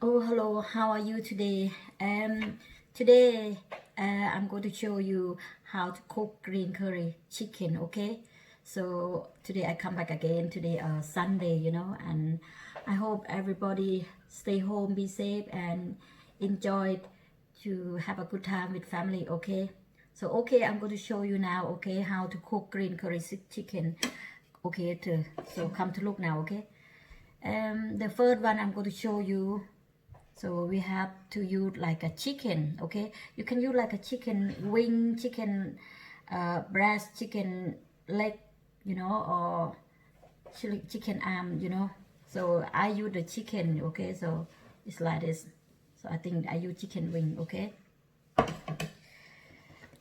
Oh, hello. How are you today? Today I'm going to show you how to cook green curry chicken. Okay. So today I come back again. Today Sunday, and I hope everybody stay home, be safe, and enjoy to have a good time with family. Okay. So okay, I'm going to show you now. Okay, how to cook green curry chicken. Okay, so come to look now. Okay. The first one I'm going to show you, so we have to use like a chicken. Okay, you can use like a chicken wing, chicken breast, chicken leg, or chicken arm, so I use the chicken. Okay, so it's like this. So I think I use chicken wing. Okay,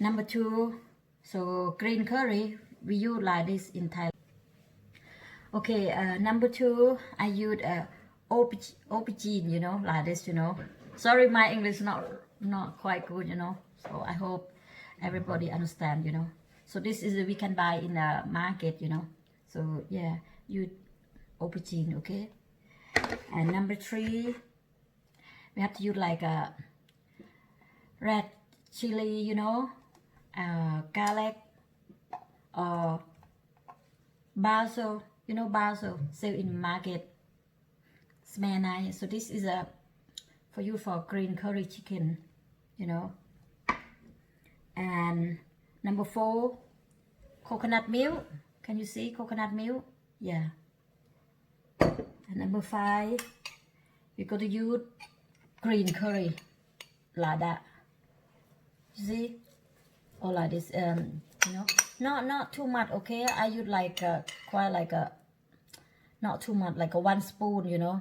number two, so green curry we use like this in Thailand. Okay, number two, I use aubergine, like this, Sorry, my English not quite good, So I hope everybody understand, So this is we can buy in the market, So yeah, use aubergine, okay. And number three, we have to use like a red chili, garlic or basil. Basil sell in market, smell nice. So this is for you for green curry chicken, and number four, coconut milk. Can you see coconut milk? Yeah. And number five, we're going to use green curry like that. You see, or like this, not too much. Okay, I use like quite like a, not too much, like a 1 spoon,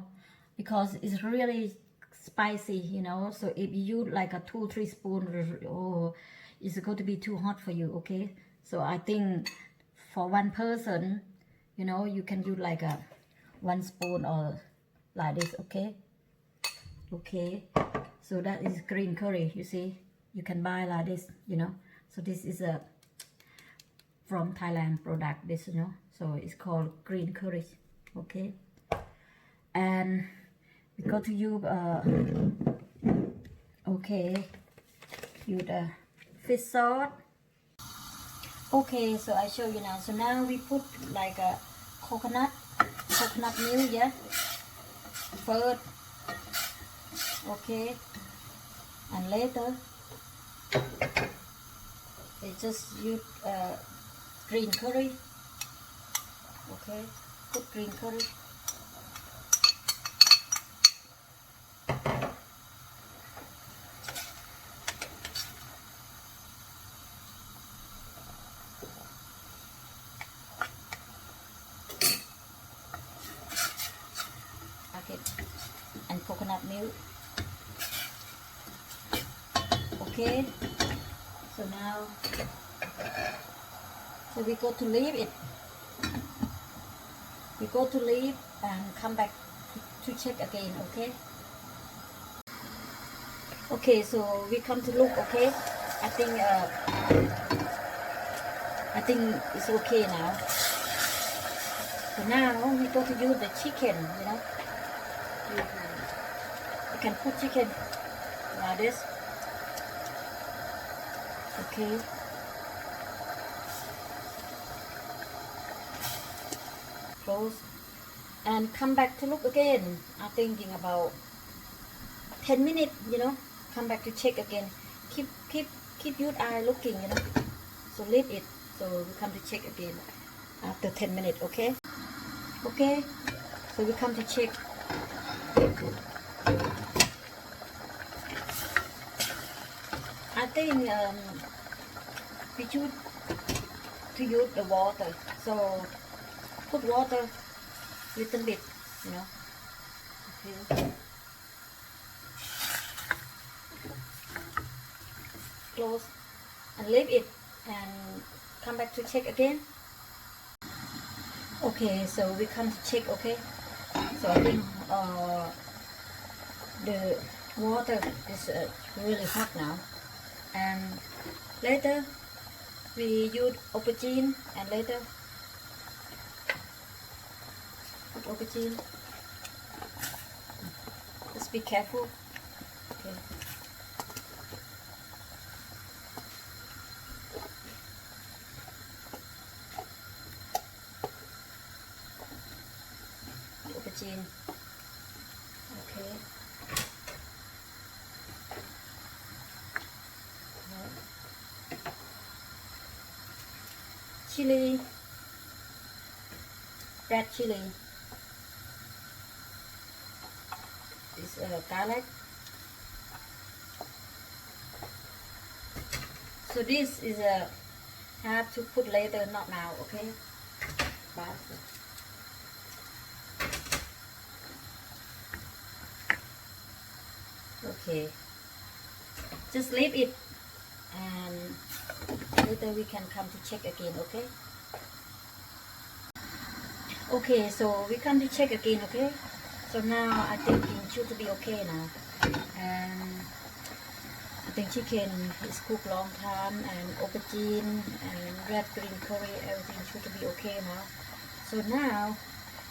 because it's really spicy, so if you use like a 2-3 spoon, oh, it's going to be too hot for you. Okay, so I think for one person, you can use like a 1 spoon or like this. Okay, so that is green curry. You see, you can buy like this, so this is a from Thailand product, this, so it's called green curry. Okay, and we go to use okay, use the fish sauce. Okay, so I show you now. So now we put like a coconut milk, yeah, first. Okay, and later we just use green curry. Okay, put green curry. Okay, and coconut milk. Okay, so now, so we go to leave it. We go to leave and come back to check again. Okay. Okay, so we come to look. Okay, I think it's okay now. So now we go to use the chicken. You can put chicken like this. Okay. Close and come back to look again. I'm thinking about 10 minutes, come back to check again. Keep your eye looking, so leave it. So we come to check again after 10 minutes. Okay, so we come to check. I think we should to use the water, so put water little bit, Okay. Close and leave it and come back to check again. Okay, so we come to check. Okay, so I think the water is really hot now, and later we use aubergine, and later put aubergine. Just be careful. Okay. Aubergine. Okay. Chili, red chili. This garlic. So this is a have to put later, not now. Okay. Basil. Okay. Just leave it, and later we can come to check again. Okay. Okay, so we come to check again. Okay. So now I think it should be okay now, and I think chicken is cooked long time, and aubergine and red green curry, everything should be okay now. So now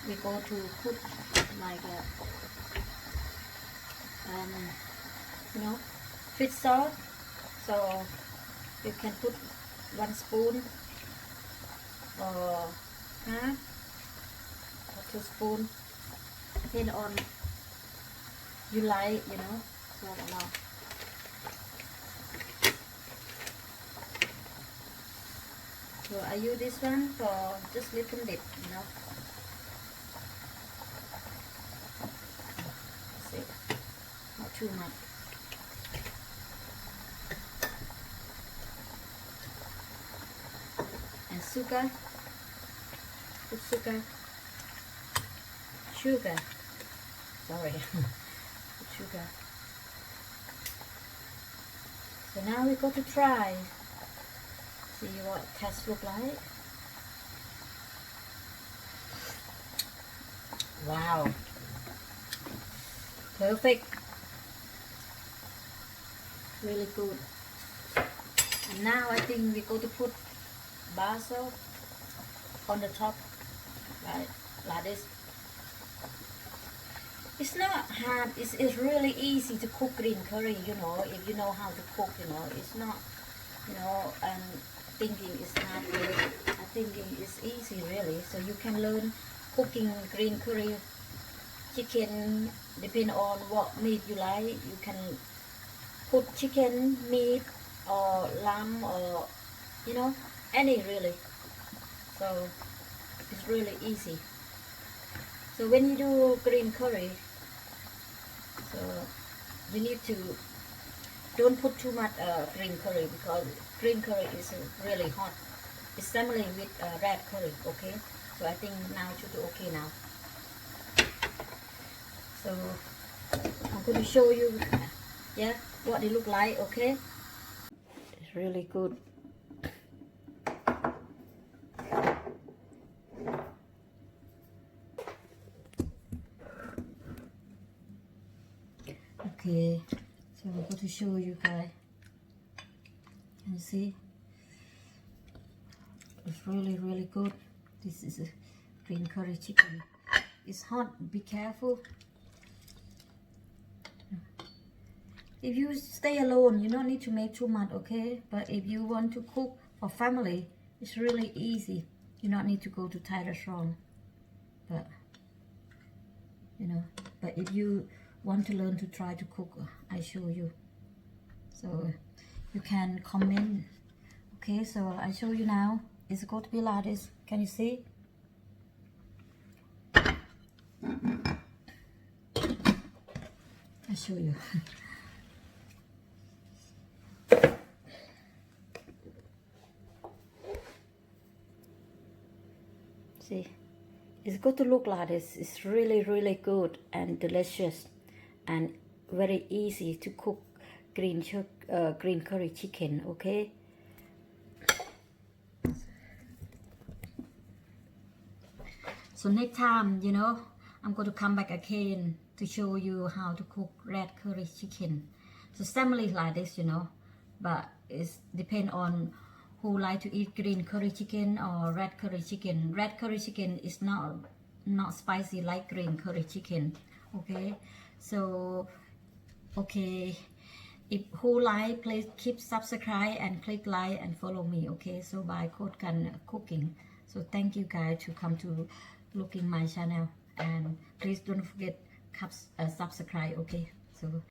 we go to put like fish salt. So you can put 1 spoon or half or 2 spoon, depending on you like, so I don't know. So I use this one for just little bit, That's it. Not too much. And sugar. Put sugar. Sorry. Put sugar. So now we go to try. See what test look like. Wow. Perfect. Really good. And now I think we go to put basil on the top, right, like this. It's not hard. It's really easy to cook green curry, if you know how to cook, it's not, and thinking it's hard really. I think it's easy really. So you can learn cooking green curry chicken, depending on what meat you like. You can put chicken, meat, or lamb, or any really. So it's really easy. So when you do green curry, so you need to don't put too much green curry, because green curry is really hot. It's similar with red curry. Okay, so I think now it should be okay now. So I'm going to show you, what it look like. Okay, it's really good. Okay, so I'm going to show you guys. Can you see? It's really good. This is a green curry chicken. It's hot. Be careful. If you stay alone, you don't need to make too much, okay? But if you want to cook for family, it's really easy. You don't need to go to Thai restaurant. But but if you want to learn to try to cook, I show you. So you can comment. Okay, so I show you now. It's going to be like this. Can you see? I show you. See, it's going to look like this. It's really good and delicious, and very easy to cook green curry chicken. Okay. So next time, I'm going to come back again to show you how to cook red curry chicken. So family like this, but it's depend on who like to eat green curry chicken or red curry chicken. Red curry chicken is not spicy like green curry chicken. okay so okay if who like please keep subscribe and click like and follow me okay so by code can cooking so thank you guys to come to looking my channel and please don't forget subscribe okay so